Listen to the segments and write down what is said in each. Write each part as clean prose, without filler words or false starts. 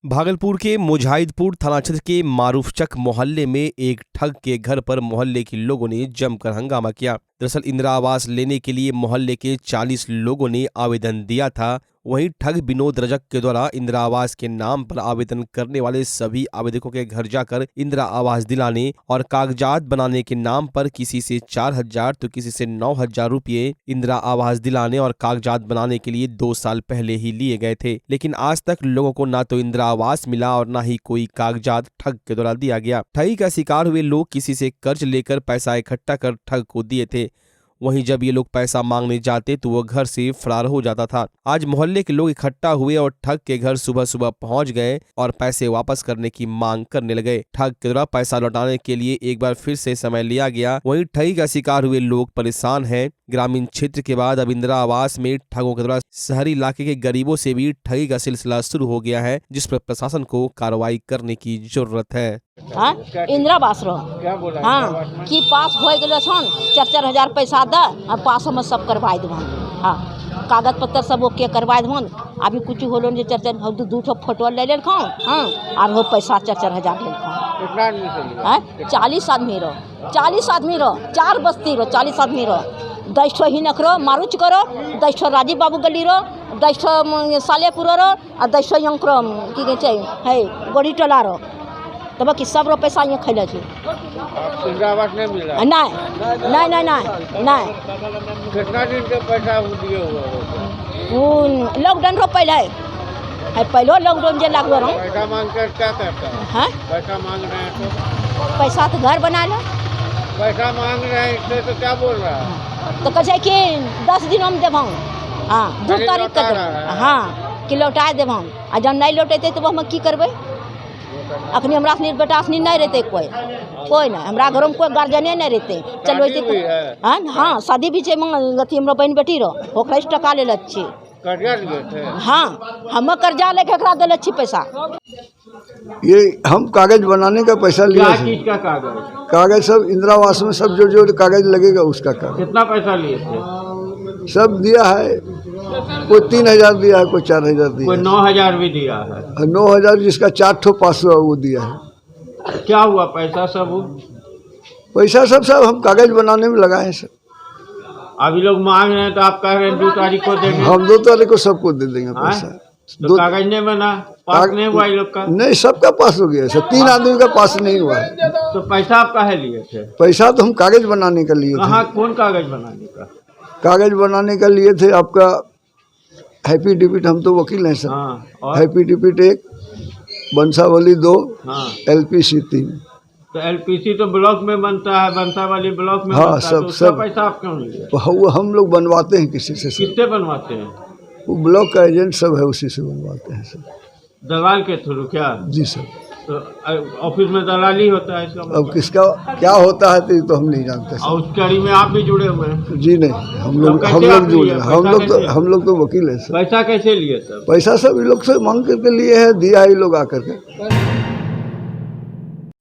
भागलपुर के मुजाहिदपुर थाना क्षेत्र के मारूफचक मोहल्ले में एक ठग के घर पर मोहल्ले के लोगों ने जमकर हंगामा किया। दरअसल इंदिरा आवास लेने के लिए मोहल्ले के 40 लोगों ने आवेदन दिया था। वहीं ठग विनोद रजक के द्वारा इंदिरा आवास के नाम पर आवेदन करने वाले सभी आवेदकों के घर जाकर इंदिरा आवास दिलाने और कागजात बनाने के नाम पर किसी से 4,000 तो किसी से 9,000 रुपये इंदिरा आवास दिलाने और कागजात बनाने के लिए 2 साल पहले ही लिए गए थे। लेकिन आज तक लोगों को ना तो इंदिरा आवास मिला और ना ही कोई कागजात ठग के द्वारा दिया गया। ठगी का शिकार हुए लोग किसी से कर्ज लेकर पैसा इकट्ठा कर ठग को दिए थे। वहीं जब ये लोग पैसा मांगने जाते तो वो घर से फरार हो जाता था। आज मोहल्ले के लोग इकट्ठा हुए और ठग के घर सुबह सुबह पहुंच गए और पैसे वापस करने की मांग करने लगे। ठग के द्वारा पैसा लौटाने के लिए एक बार फिर से समय लिया गया। वहीं ठगी का शिकार हुए लोग परेशान हैं। ग्रामीण क्षेत्र के बाद अब इंदिरा आवास में ठगों के द्वारा शहरी इलाके के गरीबों से भी ठगी का सिलसिला शुरू हो गया है, जिस पर प्रशासन को कार्रवाई करने की जरूरत है। हाँ, इंदिरा आवास हाँ कि पास हो गए 4-4 हजार पैसा द पास हम सब करवा देव। हाँ, कागज पत्र सब ओके करवा देव। अभी कुछ होलो जे 4-4 दू फोटो ले लेख। हाँ, और वो पैसा 4-4 हजार लेख। 40 आदमी रो 4 बस्ती रो 40 आदमी रो 10 ही नखरो मारूच करो 10 राजीव बाबू गली रो 10 सालेपुर रो और 10 यंकरो की कहे छै है गोड़ी टोला रो। तब कि सब रो पैसा यहाँ खैले छी। इंदिरा आवास नहीं मिला? नहीं। कितना दिन के पैसा दिए हुए? लॉकडाउन रो पहले लॉकडाउन जे लागलो रहो। पैसा मांग कर क्या करता है? हाँ? पैसा मांग रहे हैं तो? पैसा तो घर बना लो। पैसा मांग रहे हैं इससे तो क्या बोल रहा है? तो कहे कि 10 दिन हम देव। हाँ, 2 तारीख तक। हाँ, कि लौटा देव। आ जब नहीं लौटेते तो हम की करबे? अखनी हमरा सनी बेटा सनी नहीं रहते कोई नहीं। हमरा घर में कोई गार्जियने नहीं रहते। चलो हाँ शादी भी छै अथी हमरा बहन बेटी रो ओकरा टका ले छी। कर्जा लिए थे? हाँ, हम कर्जा लेके एकरा देले छी पैसा। ये हम कागज बनाने का पैसा लिया। क्या चीज का कागज? कागज सब इंदिरा आवास में सब जो कागज लगेगा उसका कागज। कितना पैसा लिए थे? सब दिया है। कोई 3,000 दिया है, कोई 4,000 दिया, कोई 9,000 भी दिया है। 9,000 जिसका 4 ठो पास हुआ वो दिया है। क्या हुआ पैसा सब? पैसा सब हम कागज बनाने में लगाए हैं। सब अभी लोग मांग रहे हैं तो आप कह रहे हैं 2 तारीख को देंगे। हम 2 तारीख को सबको दे देंगे पैसा। तो कागज नहीं बना, पास नहीं हुआ ये लोग का? नहीं, सबका पास हो गया। सब 3 आदमी का पास नहीं हुआ है। तो पैसा आप काहे लिए थे? पैसा तो हम कागज बनाने का लिए कहाँ थे। कौन कागज बनाने का? कागज बनाने का लिए थे आपका हैप्पी डिपिट। हम तो वकील हैं सर। हाँ, हैप्पी डिपिट 1, वंशावली 2, हाँ। LPC 3। तो LPC तो ब्लॉक में बनता है, वंशावली ब्लॉक में हाँ, बनता है, तो उसका सब पैसा आप क्यों लिए? वो हम लोग बनवाते हैं किसी से सर। किससे बनवाते हैं? वो ब्लॉक का एजेंट सब है, उसी से बनवाते हैं सर। दलाल के थ्रू क्या? जी सर। तो ऑफिस में दलाली होता है इसका? अब किसका क्या होता है तो हम नहीं जानते सर। और उस कड़ी में आप भी जुड़े हुए हैं? जी नहीं, हम लोग कैसे आप जुड़े लिए? हैं। हम लोग तो वकील हैं सर। पैसा कैसे लिए सर? पैसा सब ये लोग से मांग करके लिए है, दिया ये लोग आकर के।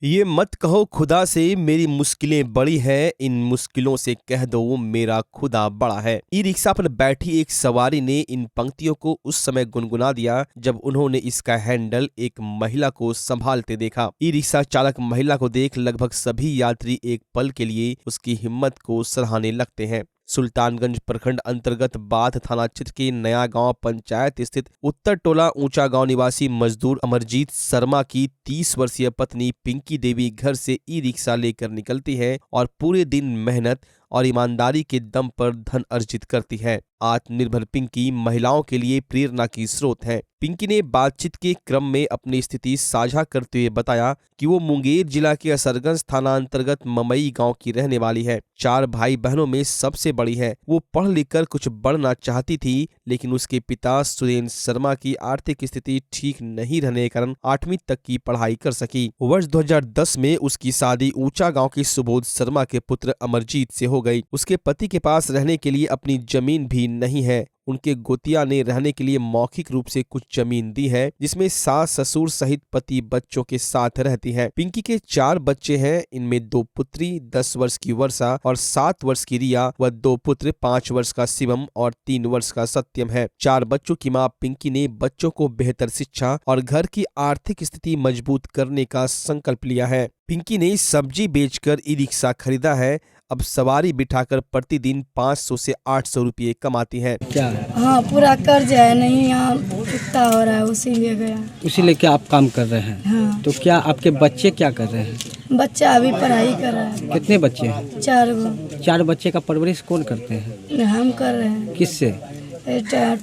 ये मत कहो खुदा से मेरी मुश्किलें बड़ी हैं, इन मुश्किलों से कह दो मेरा खुदा बड़ा है। ई रिक्शा पर बैठी एक सवारी ने इन पंक्तियों को उस समय गुनगुना दिया जब उन्होंने इसका हैंडल एक महिला को संभालते देखा। ई रिक्शा चालक महिला को देख लगभग सभी यात्री एक पल के लिए उसकी हिम्मत को सराहने लगते हैं। सुल्तानगंज प्रखंड अंतर्गत बाथ थाना क्षेत्र के नया गांव पंचायत स्थित उत्तर टोला ऊंचा गांव निवासी मजदूर अमरजीत शर्मा की 30 वर्षीय पत्नी पिंकी देवी घर से ई रिक्शा लेकर निकलती है और पूरे दिन मेहनत और ईमानदारी के दम पर धन अर्जित करती है। आत्मनिर्भर पिंकी महिलाओं के लिए प्रेरणा की स्रोत है। पिंकी ने बातचीत के क्रम में अपनी स्थिति साझा करते हुए बताया कि वो मुंगेर जिला के असरगंज थाना अंतर्गत ममई गांव की रहने वाली है। 4 भाई बहनों में सबसे बड़ी है। वो पढ़ लिख कर कुछ बनना चाहती थी, लेकिन उसके पिता सुरेंद्र शर्मा की आर्थिक स्थिति ठीक नहीं रहने के कारण 8वीं तक की पढ़ाई कर सकी। वर्ष 2010 में उसकी शादी ऊंचा गाँव के सुबोध शर्मा के पुत्र अमरजीत से हो हो गई। उसके पति के पास रहने के लिए अपनी जमीन भी नहीं है। उनके गोतिया ने रहने के लिए मौखिक रूप से कुछ जमीन दी है, जिसमें सास ससुर सहित पति बच्चों के साथ रहती है। पिंकी के 4 बच्चे हैं। इनमें 2 पुत्री 10 वर्ष की वर्षा और 7 वर्ष की रिया व 2 पुत्र 5 वर्ष का शिवम और 3 वर्ष का सत्यम है। 4 बच्चों की मां पिंकी ने बच्चों को बेहतर शिक्षा और घर की आर्थिक स्थिति मजबूत करने का संकल्प लिया है। पिंकी ने सब्जी बेचकर ई-रिक्शा खरीदा है। अब सवारी बिठाकर प्रतिदिन 500 से 800 रुपये कमाती है। क्या हाँ, पूरा कर्ज है, नहीं यहाँ कितना हो रहा है, उसी लिए गया। इसीलिए क्या आप काम कर रहे हैं? हाँ। तो क्या आपके बच्चे क्या कर रहे हैं? बच्चा अभी पढ़ाई कर रहा है। कितने बच्चे हैं? 4 गो। 4 बच्चे का परवरिश कौन करते हैं? हम कर रहे हैं। किससे?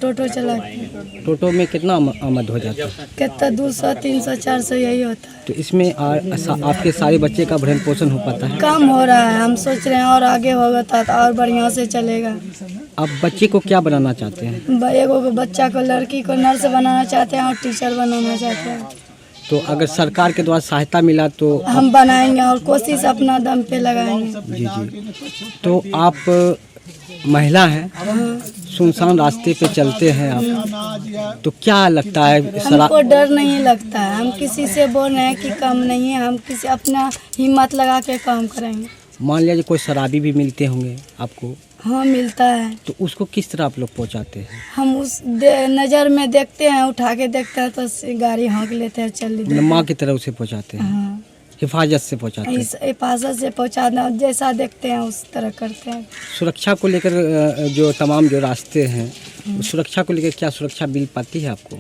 टोटो चला के। टोटो में कितना आमद हो जाता है? कितना 200, 300, 400 यही होता है। तो इसमें आपके सारे बच्चे का भरण पोषण हो पाता है? कम हो रहा है, हम सोच रहे हैं और आगे होगा तो और बढ़िया से चलेगा। आप बच्चे को क्या बनाना चाहते हैं? एगो बच्चा को, लड़की को नर्स बनाना चाहते हैं और टीचर बनाना चाहते हैं। तो अगर सरकार के द्वारा सहायता मिला तो हम बनाएंगे और कोशिश अपना दम पे लगाएंगे। जी। तो आप महिला हैं, सुनसान रास्ते पे चलते हैं आप, तो क्या लगता है? हमको डर नहीं लगता है। हम किसी से बोल रहे हैं कि कम नहीं है, हम किसी अपना हिम्मत लगा के काम करेंगे। मान लीजिए कोई शराबी भी मिलते होंगे आपको? हाँ, मिलता है। तो उसको किस तरह आप लोग पहुंचाते हैं? हम उस नज़र में देखते हैं, उठा के देखते हैं तो गाड़ी हाँक लेते हैं, चल लेते हैं। माँ की तरह उसे पहुंचाते हैं? हाँ, हिफाजत से पहुंचाते हैं? इस हिफाजत से पहुँचाना, जैसा देखते हैं उस तरह करते हैं। सुरक्षा को लेकर जो तमाम जो रास्ते हैं, सुरक्षा को लेकर क्या सुरक्षा मिल पाती है आपको?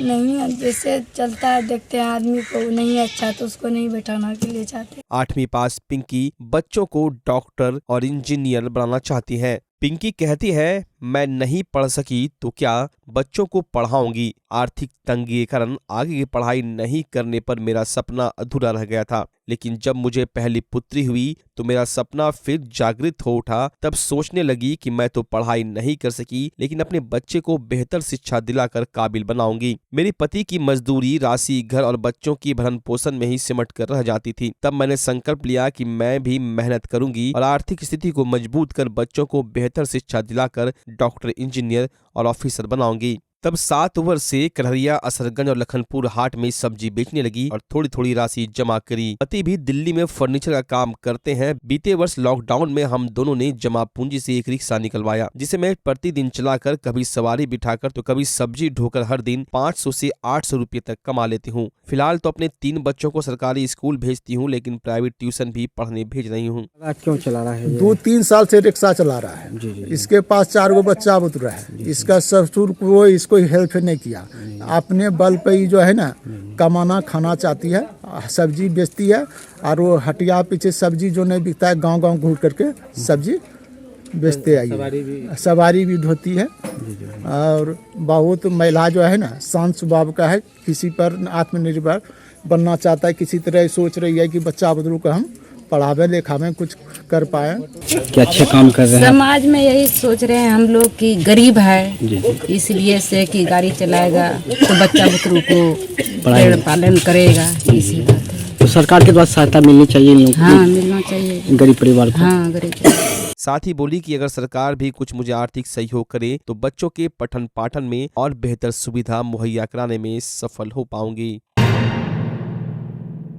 नहीं है, जैसे चलता है देखते हैं, आदमी को नहीं अच्छा तो उसको नहीं बैठाना के लिए चाहते। 8वीं पास पिंकी बच्चों को डॉक्टर और इंजीनियर बनाना चाहती है। पिंकी कहती है, मैं नहीं पढ़ सकी तो क्या बच्चों को पढ़ाऊंगी। आर्थिक तंगी के कारण आगे की पढ़ाई नहीं करने पर मेरा सपना अधूरा रह गया था, लेकिन जब मुझे पहली पुत्री हुई तो मेरा सपना फिर जागृत हो उठा। तब सोचने लगी कि मैं तो पढ़ाई नहीं कर सकी, लेकिन अपने बच्चे को बेहतर शिक्षा दिलाकर काबिल बनाऊंगी। मेरे पति की मजदूरी राशि घर और बच्चों की भरण पोषण में ही सिमट कर रह जाती थी। तब मैंने संकल्प लिया कि मैं भी मेहनत करूंगी और आर्थिक स्थिति को मजबूत कर बच्चों को बेहतर शिक्षा दिलाकर डॉक्टर, इंजीनियर और ऑफिसर बनाऊंगी। तब 7 वर्ष से करहरिया, असरगंज और लखनपुर हाट में सब्जी बेचने लगी और थोड़ी थोड़ी राशि जमा करी। पति भी दिल्ली में फर्नीचर का काम करते हैं। बीते वर्ष लॉकडाउन में हम दोनों ने जमा पूंजी से एक रिक्शा निकलवाया, जिसे मैं प्रतिदिन चलाकर कभी सवारी बिठाकर तो कभी सब्जी ढोकर हर दिन 500 से 800 रुपये तक कमा लेती हूँ। फिलहाल तो अपने 3 बच्चों को सरकारी स्कूल भेजती हूँ, लेकिन प्राइवेट ट्यूशन भी पढ़ने भेज रही हूँ। क्यों चला रहा है? 2-3 साल से रिक्शा चला रहा है। जी। इसके पास 4 गो बच्चा बुतरा है। इसका ससुर को इसको हेल्प नहीं किया। अपने बल पे ही जो है ना कमाना खाना चाहती है, सब्जी बेचती है और वो हटिया पीछे सब्जी जो नहीं बिकता है गांव गांव घूर करके सब्जी बेचते आई। सवारी भी धोती है और बहुत महिला जो है ना शांत स्वभाव का है, किसी पर आत्मनिर्भर बनना चाहता है, किसी तरह सोच रही है कि बच्चा बुजुर्ग को हम पढ़ावे लिखावे कुछ कर पाए। क्या अच्छे काम कर रहे हैं? समाज में यही सोच रहे हैं हम लोग कि गरीब है, इसलिए से कि गाड़ी चलाएगा तो बच्चा बुतरू को पेड़ पालन करेगा, इसी बात है। तो सरकार के द्वारा सहायता मिलनी चाहिए। हाँ, मिलना चाहिए गरीब परिवार को। हाँ, गरीब। साथ ही बोली कि अगर सरकार भी कुछ मुझे आर्थिक सहयोग करे तो बच्चों के पठन पाठन में और बेहतर सुविधा मुहैया कराने में सफल हो पाऊंगी।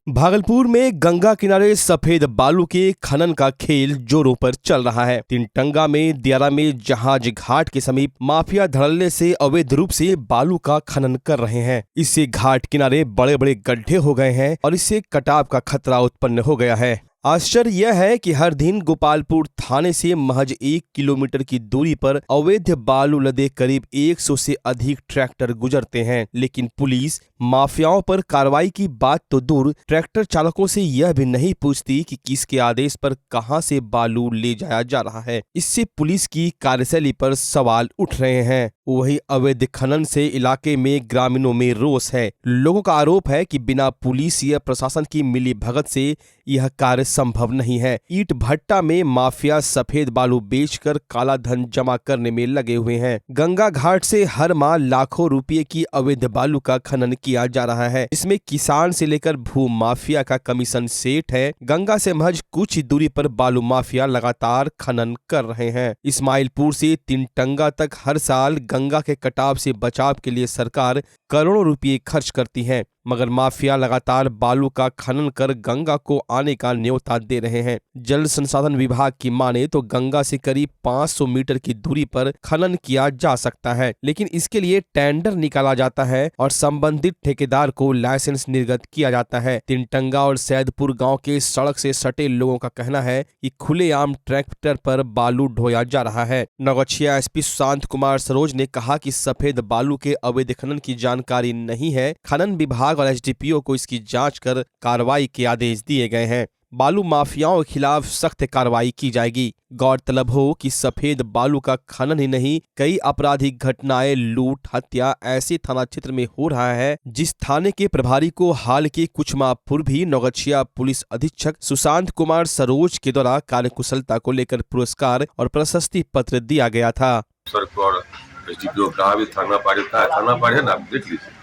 भागलपुर में गंगा किनारे सफेद बालू के खनन का खेल जोरों पर चल रहा है। तिनटंगा में दियारा में जहाज घाट के समीप माफिया धड़ल्ले से अवैध रूप से बालू का खनन कर रहे हैं। इससे घाट किनारे बड़े बड़े गड्ढे हो गए हैं और इससे कटाव का खतरा उत्पन्न हो गया है। आश्चर्य यह है कि हर दिन गोपालपुर थाने से महज 1 किलोमीटर की दूरी पर अवैध बालू लदे करीब 100 से अधिक ट्रैक्टर गुजरते हैं, लेकिन पुलिस माफियाओं पर कार्रवाई की बात तो दूर, ट्रैक्टर चालकों से यह भी नहीं पूछती कि किसके आदेश पर कहां से बालू ले जाया जा रहा है। इससे पुलिस की कार्यशैली पर सवाल उठ रहे हैं। वहीं अवैध खनन से इलाके में ग्रामीणों में रोष है। लोगों का आरोप है कि बिना पुलिस या प्रशासन की मिली भगत से यह कार्य संभव नहीं है। ईंट भट्टा में माफिया सफेद बालू बेचकर काला धन जमा करने में लगे हुए हैं। गंगा घाट से हर माह लाखों रुपए की अवैध बालू का खनन किया जा रहा है। इसमें किसान से लेकर भू माफिया का कमीशन सेट है। गंगा से महज कुछ ही दूरी पर बालू माफिया लगातार खनन कर रहे हैं। इस्माइलपुर से तिनटंगा तक हर साल गंगा के कटाव से बचाव के लिए सरकार करोड़ों रुपए खर्च करती है, मगर माफिया लगातार बालू का खनन कर गंगा को आने का न्योता दे रहे हैं। जल संसाधन विभाग की माने तो गंगा से करीब 500 मीटर की दूरी पर खनन किया जा सकता है, लेकिन इसके लिए टेंडर निकाला जाता है और संबंधित ठेकेदार को लाइसेंस निर्गत किया जाता है। तिनटंगा और सैदपुर गांव के सड़क से सटे लोगों का कहना है कि खुलेआम ट्रैक्टर पर बालू ढोया जा रहा है। नौगछिया एसपी सुशांत कुमार सरोज ने कहा कि सफेद बालू के अवैध खनन की जानकारी नहीं है। खनन विभाग और एसडीपीओ को इसकी जांच कर कार्रवाई के आदेश दिए गए हैं। बालू माफियाओं के खिलाफ सख्त कार्रवाई की जाएगी। गौरतलब हो कि सफेद बालू का खनन ही नहीं, कई आपराधिक घटनाएं, लूट, हत्या ऐसे थाना क्षेत्र में हो रहा है जिस थाने के प्रभारी को हाल के कुछ माह पूर्व भी नौगछिया पुलिस अधीक्षक सुशांत कुमार सरोज के द्वारा कार्यकुशलता को लेकर पुरस्कार और प्रशस्ति पत्र दिया गया था। एसडीपीओ कहा भी थाना पार है ना, आप देख लीजिए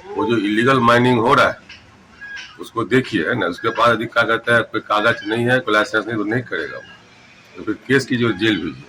वो जो इलीगल माइनिंग हो रहा है उसको देखिए, है ना। उसके बाद यदि क्या कहता है कोई कागज नहीं है, कोई लाइसेंस नहीं, तो नहीं करेगा वो, तो फिर केस कीजिए, जेल भेजिए।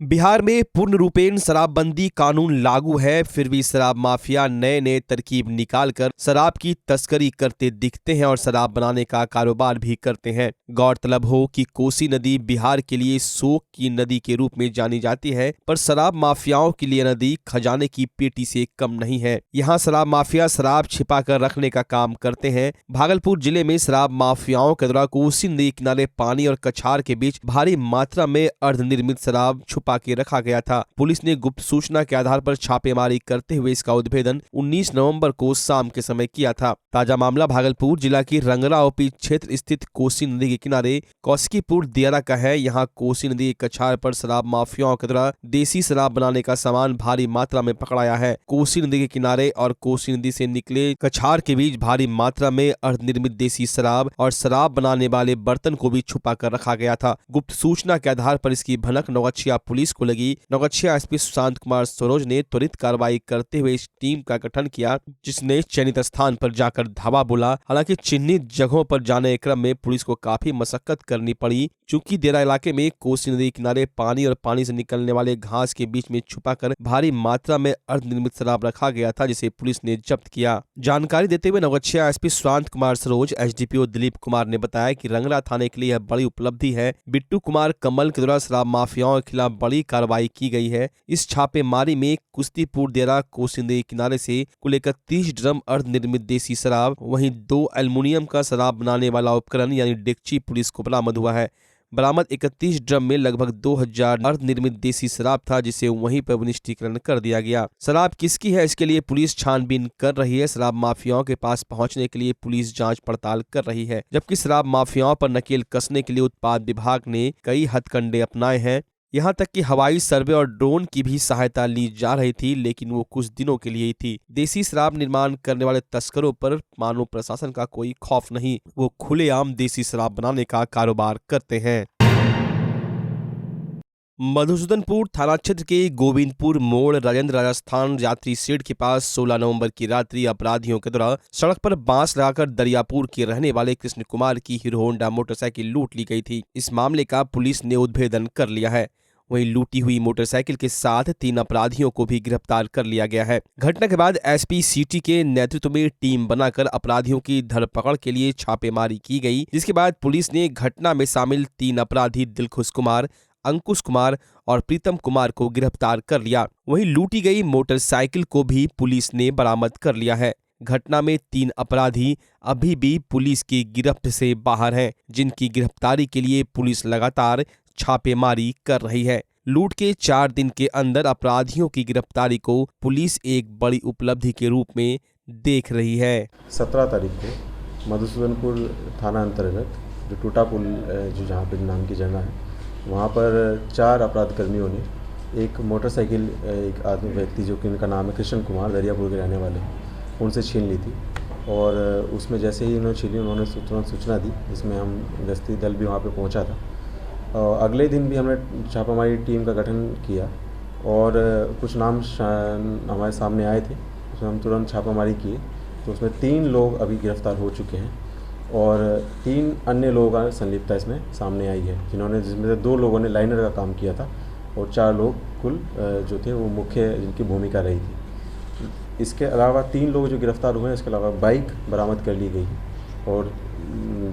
बिहार में पूर्ण रूपेण शराबबंदी कानून लागू है, फिर भी शराब माफिया नए नए तरकीब निकालकर शराब की तस्करी करते दिखते हैं और शराब बनाने का कारोबार भी करते हैं। गौरतलब हो कि कोसी नदी बिहार के लिए शोक की नदी के रूप में जानी जाती है, पर शराब माफियाओं के लिए नदी खजाने की पेटी से कम नहीं है। यहाँ शराब माफिया शराब छिपा कर रखने का काम करते हैं। भागलपुर जिले में शराब माफियाओं के द्वारा कोसी नदी किनारे पानी और कछार के बीच भारी मात्रा में अर्धनिर्मित शराब छुपा के रखा गया था। पुलिस ने गुप्त सूचना के आधार पर छापेमारी करते हुए इसका उद्भेदन 19 नवंबर को शाम के समय किया था। ताजा मामला भागलपुर जिला की रंगरा ओपी क्षेत्र स्थित कोसी नदी के किनारे कौशकीपुर दियारा का है। यहाँ कोसी नदी के कछार पर शराब माफियाओं के द्वारा देसी शराब बनाने का सामान भारी मात्रा में पकड़ाया है। कोसी नदी के किनारे और कोसी नदी से निकले कछार के बीच भारी मात्रा में अर्धनिर्मित देसी शराब और शराब बनाने वाले बर्तन को भी छुपा कर रखा गया था। गुप्त सूचना के आधार पर इसकी भनक नौगछिया पुलिस को लगी। नौगछिया एसपी सुशांत कुमार सरोज ने त्वरित कार्रवाई करते हुए इस टीम का गठन किया, जिसने चयनित स्थान पर जाकर धावा बोला। हालांकि चिन्हित जगहों पर जाने के क्रम में पुलिस को काफी मशक्कत करनी पड़ी, चूंकि देरा इलाके में कोसी नदी किनारे पानी और पानी से निकलने वाले घास के बीच में छुपाकर भारी मात्रा में अर्धनिर्मित शराब रखा गया था, जिसे पुलिस ने जब्त किया। जानकारी देते हुए नौगछिया एसपी सुशांत कुमार सरोज एसडीपीओ दिलीप कुमार ने बताया कि रंगरा थाने के लिए यह बड़ी उपलब्धि है। बिट्टू कुमार कमल के द्वारा शराब माफियाओं के खिलाफ बड़ी कार्रवाई की गई है। इस छापेमारी में कुश्तीपुर देरा कोसी नदी किनारे से कुल 31 ड्रम अर्धनिर्मित देसी शराब, वहीं 2 एल्युमिनियम का शराब बनाने वाला उपकरण यानी डेगची पुलिस को बरामद हुआ है। बरामद 31 ड्रम में लगभग 2000 अर्धनिर्मित देसी शराब था, जिसे वहीं पर विनिष्टीकरण कर दिया गया। शराब किसकी है, इसके लिए पुलिस छानबीन कर रही है। शराब माफियाओं के पास पहुंचने के लिए पुलिस जांच पड़ताल कर रही है, जबकि शराब माफियाओं पर नकेल कसने के लिए उत्पाद विभाग ने कई हथकंडे अपनाए हैं। यहाँ तक कि हवाई सर्वे और ड्रोन की भी सहायता ली जा रही थी, लेकिन वो कुछ दिनों के लिए ही थी। देसी शराब निर्माण करने वाले तस्करों पर मानो प्रशासन का कोई खौफ नहीं, वो खुलेआम देसी शराब बनाने का कारोबार करते हैं। मधुसूदनपुर थाना क्षेत्र के गोविंदपुर मोड़ राजेंद्र राजस्थान यात्री शेड के पास 16 नवंबर की रात्रि अपराधियों के द्वारा सड़क पर बांस लगाकर दरियापुर के रहने वाले कृष्ण कुमार की हीरो होंडा मोटरसाइकिल लूट ली गई थी। इस मामले का पुलिस ने उद्भेदन कर लिया है। वहीं लूटी हुई मोटरसाइकिल के साथ 3 अपराधियों को भी गिरफ्तार कर लिया गया है। घटना के बाद एसपी सिटी के नेतृत्व में टीम बनाकर अपराधियों की धरपकड़ के लिए छापेमारी की गई, जिसके बाद पुलिस ने घटना में शामिल 3 अपराधी दिलखुश कुमार, अंकुश कुमार और प्रीतम कुमार को गिरफ्तार कर लिया। वहीं लूटी गई मोटरसाइकिल को भी पुलिस ने बरामद कर लिया है। घटना में 3 अपराधी अभी भी पुलिस की गिरफ्त से बाहर हैं, जिनकी गिरफ्तारी के लिए पुलिस लगातार छापेमारी कर रही है। लूट के 4 दिन के अंदर अपराधियों की गिरफ्तारी को पुलिस एक बड़ी उपलब्धि के रूप में देख रही है। 17 तारीख को मधुसूदनपुर थाना अंतर्गत जो टूटा पुल जो जहाँ पे नाम की जगह है, वहाँ पर 4 अपराध कर्मियों ने एक मोटरसाइकिल एक आदमी व्यक्ति जो कि उनका नाम है कृष्ण कुमार, दरियापुर के रहने वाले, उनसे छीन ली थी। और उसमें जैसे ही उन्होंने छीनी, उन्होंने तुरंत सूचना दी, जिसमें हम गश्ती दल भी वहाँ पे पहुँचा था। और अगले दिन भी हमने छापामारी टीम का गठन किया और कुछ नाम हमारे सामने आए थे, उसमें हम तुरंत छापामारी किए। तो उसमें 3 लोग अभी गिरफ्तार हो चुके हैं और 3 अन्य लोगों का संलिप्तता इसमें सामने आई है, जिसमें से 2 लोगों ने लाइनर का काम किया था और 4 लोग कुल जो थे वो मुख्य जिनकी भूमिका रही थी। इसके अलावा 3 लोग जो गिरफ्तार हुए हैं, इसके अलावा बाइक बरामद कर ली गई और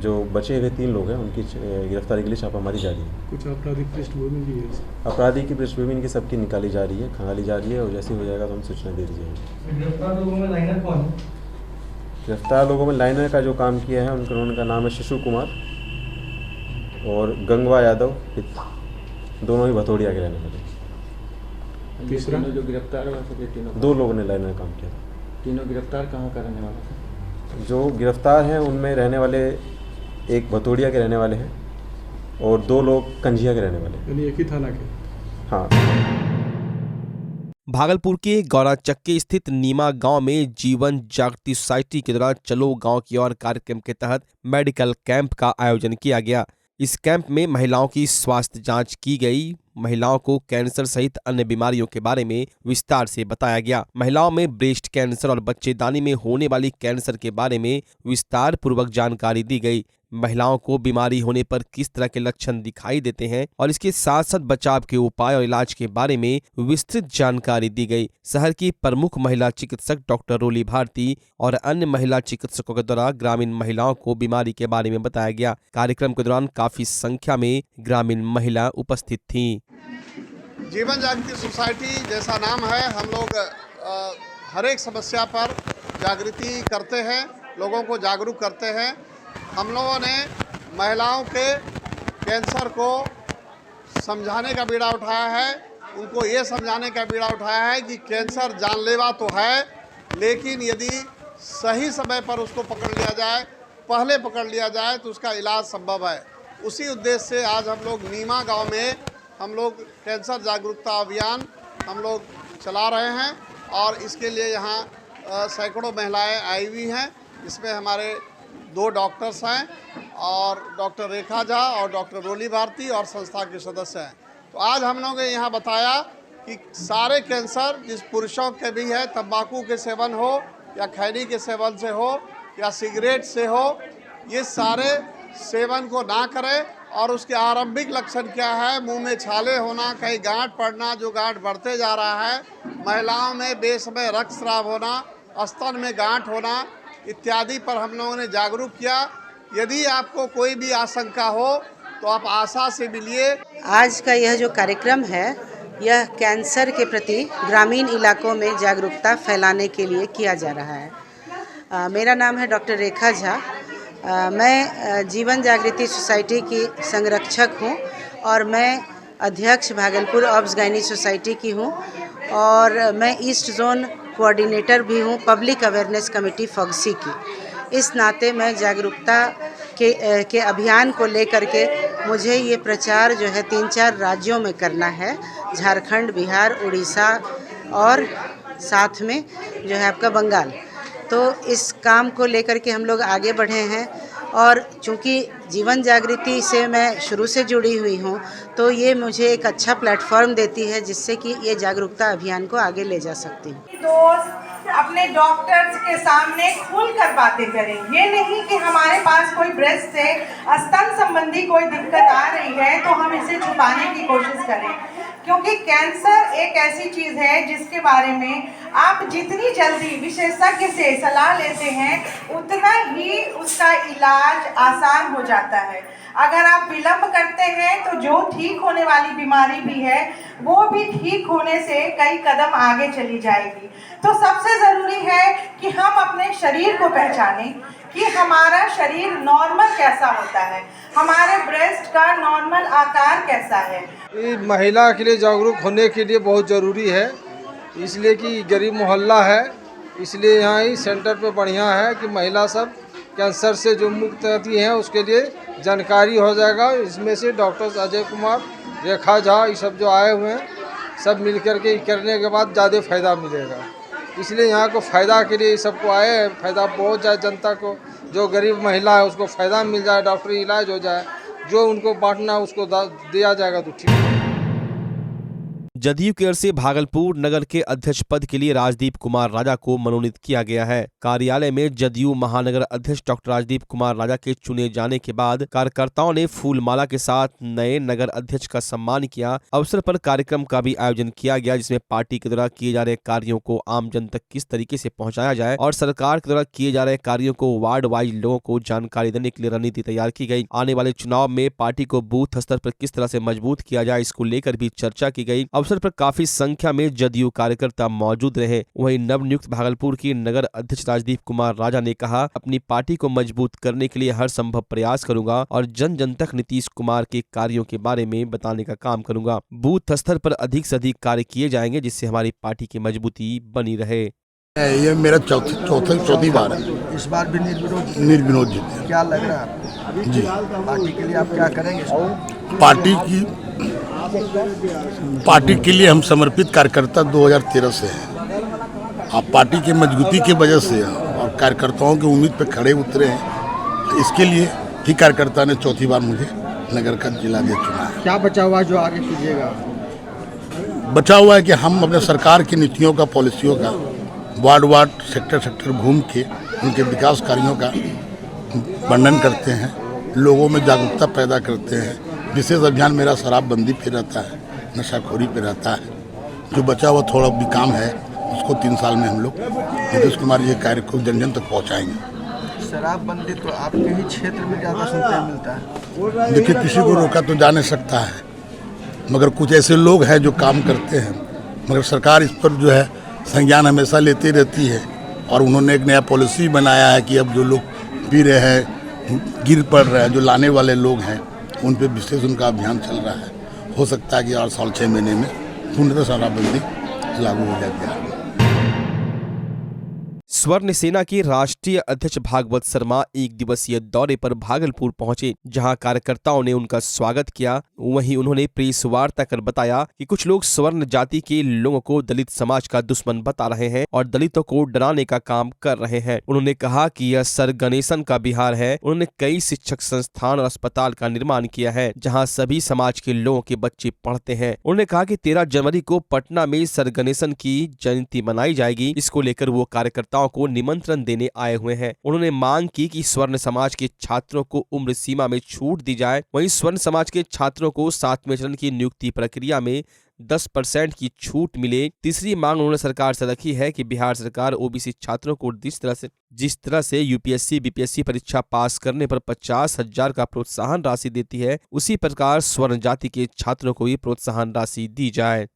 जो बचे हुए 3 लोग हैं उनकी गिरफ्तारी के लिए छापामारी जारी है। कुछ आपराधिक पृष्ठभूमि भी है? आपराधिक की पृष्ठभूमि इनकी सबकी निकाली जा रही है, खंगाली जा रही है और जैसे हो जाएगा तो हम सूचना दे दी जाएगी। गिरफ्तार लोगों में लाइनर कौन है? गिरफ्तार लोगों में लाइनर का जो काम किया है उनका नाम है शिशु कुमार और गंगवा यादव, दोनों ही भथोड़िया के रहने वाले। तीसरा जो गिरफ्तार हुआ सके 2 लोगों ने लाइनर काम किया था। तीनों गिरफ्तार कहाँ का रहने वाले थे? जो गिरफ्तार हैं उनमें रहने वाले एक भथोड़िया के रहने वाले हैं और 2 लोग कंझिया के रहने वाले, यानी एक ही थाना के। हाँ। भागलपुर के गौराचक्के स्थित नीमा गांव में जीवन जागृति सोसाइटी के द्वारा चलो गांव की ओर कार्यक्रम के तहत मेडिकल कैंप का आयोजन किया गया। इस कैंप में महिलाओं की स्वास्थ्य जांच की गई। महिलाओं को कैंसर सहित अन्य बीमारियों के बारे में विस्तार से बताया गया। महिलाओं में ब्रेस्ट कैंसर और बच्चेदानी में होने वाली कैंसर के बारे में विस्तार पूर्वक जानकारी दी गई। महिलाओं को बीमारी होने पर किस तरह के लक्षण दिखाई देते हैं और इसके साथ साथ बचाव के उपाय और इलाज के बारे में विस्तृत जानकारी दी गई। शहर की प्रमुख महिला चिकित्सक डॉक्टर रोली भारती और अन्य महिला चिकित्सकों के द्वारा ग्रामीण महिलाओं को बीमारी के बारे में बताया गया। कार्यक्रम के दौरान काफी संख्या में ग्रामीण महिला उपस्थित थीं। जीवन जागृति सोसाइटी जैसा नाम है, हम लोग हर एक समस्या पर जागृति करते हैं, लोगों को जागरूक करते हैं। हम लोगों ने महिलाओं के कैंसर को समझाने का बीड़ा उठाया है, उनको ये समझाने का बीड़ा उठाया है कि कैंसर जानलेवा तो है, लेकिन यदि सही समय पर उसको पकड़ लिया जाए, पहले पकड़ लिया जाए तो उसका इलाज संभव है। उसी उद्देश्य से आज हम लोग नीमा गांव में हम लोग कैंसर जागरूकता अभियान हम लोग चला रहे हैं और इसके लिए यहाँ सैकड़ों महिलाएं आई हुई हैं। इसमें हमारे 2 डॉक्टर्स हैं और डॉक्टर रेखा झा और डॉक्टर रोली भारती और संस्था के सदस्य हैं। तो आज हम लोगों ने यहाँ बताया कि सारे कैंसर जिस पुरुषों के भी है, तंबाकू के सेवन हो या खैनी के सेवन से हो या सिगरेट से हो, ये सारे सेवन को ना करें। और उसके आरंभिक लक्षण क्या है? मुंह में छाले होना, कहीं गांठ पड़ना, जो गांठ बढ़ते जा रहा है, महिलाओं में बेसमय रक्तस्राव होना, स्तन में गांठ होना इत्यादि पर हम लोगों ने जागरूक किया। यदि आपको कोई भी आशंका हो तो आप आशा से मिलिए। आज का यह जो कार्यक्रम है, यह कैंसर के प्रति ग्रामीण इलाकों में जागरूकता फैलाने के लिए किया जा रहा है। मेरा नाम है डॉक्टर रेखा झा। मैं जीवन जागृति सोसाइटी की संरक्षक हूँ और मैं अध्यक्ष भागलपुर ऑब्स गायनी सोसाइटी की हूँ और मैं ईस्ट जोन कोऑर्डिनेटर भी हूँ पब्लिक अवेयरनेस कमेटी फॉक्सी की। इस नाते मैं जागरूकता के अभियान को लेकर के मुझे ये प्रचार जो है 3-4 राज्यों में करना है, झारखंड, बिहार, उड़ीसा और साथ में जो है आपका बंगाल। तो इस काम को लेकर के हम लोग आगे बढ़े हैं और चूँकि जीवन जागृति से मैं शुरू से जुड़ी हुई हूँ तो ये मुझे एक अच्छा प्लेटफॉर्म देती है जिससे कि ये जागरूकता अभियान को आगे ले जा सकती हूँ। दोस्त अपने डॉक्टर्स के सामने खुलकर बातें करें। ये नहीं कि हमारे पास कोई ब्रेस्ट से स्तन संबंधी कोई दिक्कत आ रही है तो हम इसे छुपाने की कोशिश करें, क्योंकि कैंसर एक ऐसी चीज़ है जिसके बारे में आप जितनी जल्दी विशेषज्ञ से सलाह लेते हैं उतना ही उसका इलाज आसान हो जाता है। अगर आप विलंब करते हैं तो जो ठीक होने वाली बीमारी भी है वो भी ठीक होने से कई कदम आगे चली जाएगी। तो सबसे ज़रूरी है कि हम अपने शरीर को पहचानें कि हमारा शरीर नॉर्मल कैसा होता है, हमारे ब्रेस्ट का नॉर्मल आकार कैसा है। ये महिला के लिए जागरूक होने के लिए बहुत ज़रूरी है, इसलिए कि गरीब मोहल्ला है, इसलिए यहाँ ही सेंटर पे बढ़िया है कि महिला सब कैंसर से जो मुक्त रहती हैं उसके लिए जानकारी हो जाएगा। इसमें से डॉक्टर अजय कुमार, रेखा झा, ये सब जो आए हुए हैं सब मिल कर के करने के बाद ज़्यादा फ़ायदा मिलेगा। इसलिए यहाँ को फ़ायदा के लिए सबको आए हैं, फ़ायदा पहुँच जाए जनता को, जो गरीब महिला है उसको फ़ायदा मिल जाए, डॉक्टरी इलाज हो जाए, जो उनको बांटना उसको दिया जाएगा तो ठीक है। जदयू की ओर से भागलपुर नगर के अध्यक्ष पद के लिए राजदीप कुमार राजा को मनोनीत किया गया है। कार्यालय में जदयू महानगर अध्यक्ष डॉक्टर राजदीप कुमार राजा के चुने जाने के बाद कार्यकर्ताओं ने फूलमाला के साथ नए नगर अध्यक्ष का सम्मान किया। अवसर पर कार्यक्रम का भी आयोजन किया गया, जिसमें पार्टी के द्वारा किए जा रहे कार्यों को आम जन तक किस तरीके से पहुंचाया जाए और सरकार के द्वारा किए जा रहे कार्यों को वार्ड वाइज लोगों को जानकारी देने के लिए रणनीति तैयार की गई। आने वाले चुनाव में पार्टी को बूथ स्तर पर किस तरह से मजबूत किया जाए, इसको लेकर भी चर्चा की गई। अवसर पर काफी संख्या में जदयू कार्यकर्ता मौजूद रहे। वहीं नवनियुक्त भागलपुर की नगर अध्यक्ष राजदीप कुमार राजा ने कहा, अपनी पार्टी को मजबूत करने के लिए हर संभव प्रयास करूंगा और जन जन तक नीतीश कुमार के कार्यों के बारे में बताने का काम करूंगा। बूथ स्तर पर अधिक से अधिक कार्य किए जाएंगे, जिससे हमारी पार्टी की मजबूती बनी रहे। ये मेरा चौथी बार है। इस बार भी निर्विरोध जीते। क्या लग रहा है जी? पार्टी के लिए आप क्या करेंगे? पार्टी के लिए हम समर्पित कार्यकर्ता 2013 से हैं। आप पार्टी की मजबूती की वजह से और कार्यकर्ताओं की उम्मीद पे खड़े उतरे हैं। इसके लिए ही कार्यकर्ता ने चौथी बार मुझे नगर का जिलाध्यक्ष चुना है। क्या बचा हुआ जो आगे कीजिएगा? बचा हुआ है कि हम अपने सरकार की नीतियों का, पॉलिसियों का वार्ड सेक्टर घूम के उनके विकास कार्यों का वर्णन करते हैं, लोगों में जागरूकता पैदा करते हैं। विशेष अभियान मेरा शराबबंदी पे रहता है, नशाखोरी पे रहता है। जो बचा हुआ थोड़ा भी काम है उसको 3 साल में हम लोग नीतीश कुमार जी के कार्य को जन जन तक पहुँचाएंगे। शराबबंदी तो आपके ही क्षेत्र में ज़्यादा सुनने मिलता है। देखिए, किसी को रोका तो जा नहीं सकता है, मगर कुछ ऐसे लोग हैं जो काम करते हैं, मगर सरकार इस पर जो है संज्ञान हमेशा लेती रहती है। और उन्होंने एक नया पॉलिसी बनाया है कि अब जो लोग पी रहे हैं, गिर पड़ रहे हैं, जो लाने वाले लोग हैं, उन पे विशेष उनका अभियान चल रहा है। हो सकता है कि 8 साल 6 महीने में पूर्णतः शराबबंदी लागू हो जाएगी। स्वर्ण सेना के राष्ट्रीय अध्यक्ष भागवत शर्मा एक दिवसीय दौरे पर भागलपुर पहुंचे, जहां कार्यकर्ताओं ने उनका स्वागत किया। वहीं उन्होंने प्रेस वार्ता कर बताया कि कुछ लोग स्वर्ण जाति के लोगों को दलित समाज का दुश्मन बता रहे हैं और दलितों को डराने का काम कर रहे हैं। उन्होंने कहा कि यह सर गणेशन का बिहार है। उन्होंने कई शिक्षक संस्थान और अस्पताल का निर्माण किया है, जहाँ सभी समाज के लोगों के बच्चे पढ़ते हैं। उन्होंने कहा कि 13 जनवरी को पटना में सर गणेशन की जयंती मनाई जाएगी। इसको लेकर वो कार्यकर्ताओं को निमंत्रण देने आए हुए हैं। उन्होंने मांग की कि स्वर्ण समाज के छात्रों को उम्र सीमा में छूट दी जाए। वहीं स्वर्ण समाज के छात्रों को 7वें चरण की नियुक्ति प्रक्रिया में 10% की छूट मिले। तीसरी मांग उन्होंने सरकार से रखी है कि बिहार सरकार ओबीसी छात्रों को जिस तरह से यूपीएससी बीपीएससी परीक्षा पास करने पर 50,000 का प्रोत्साहन राशि देती है, उसी प्रकार स्वर्ण जाति के छात्रों को भी प्रोत्साहन राशि दी जाए।